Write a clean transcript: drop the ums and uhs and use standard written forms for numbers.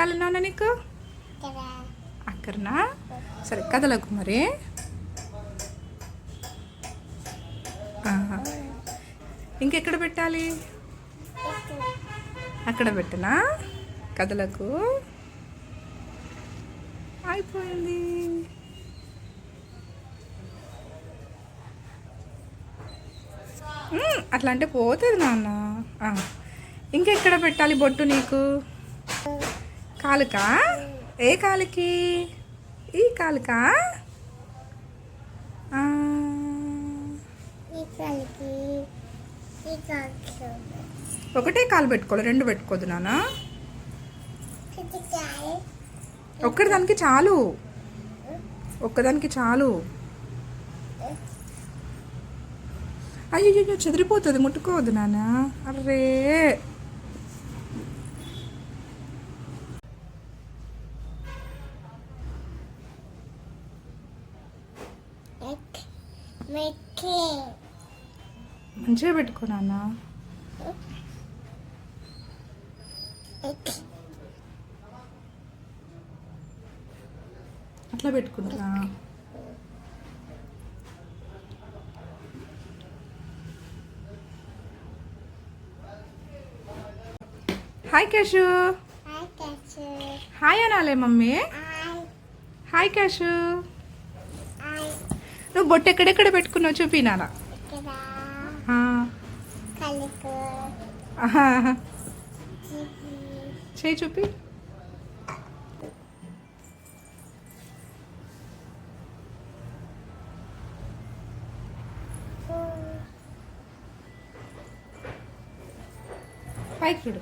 పెట్టాలి నాన్న నీకు? అక్కడనా? సరే కదలకు మరి. ఇంకెక్కడ పెట్టాలి? అక్కడ పెట్టనా? కదలకు. అయిపోయింది. అట్లా అంటే పోతుంది నాన్న. ఇంకెక్కడ పెట్టాలి బొట్టు నీకు? కాలుకా? ఏ కాలుకి? ఈ కాలుకా? ఒకటే కాలు పెట్టుకోవాలి, రెండు పెట్టుకోదు నాన్న. ఒక్కదానికి చాలు, ఒక్కదానికి చాలు. అయ్యో చెదిరిపోతుంది, ముట్టుకోవద్దు నాన్న. అర్రే మంచిగా పెట్టుకో నాన్న. అట్లా పెట్టుకుంటా. హాయ్ క్యాషు. హాయ్ అనాలే మమ్మీ. హాయ్ క్యాషు. నువ్వు బొట్టు ఎక్కడెక్కడ పెట్టుకున్నావు చూపినానా? చేయి చూపి. పైకి చూడు.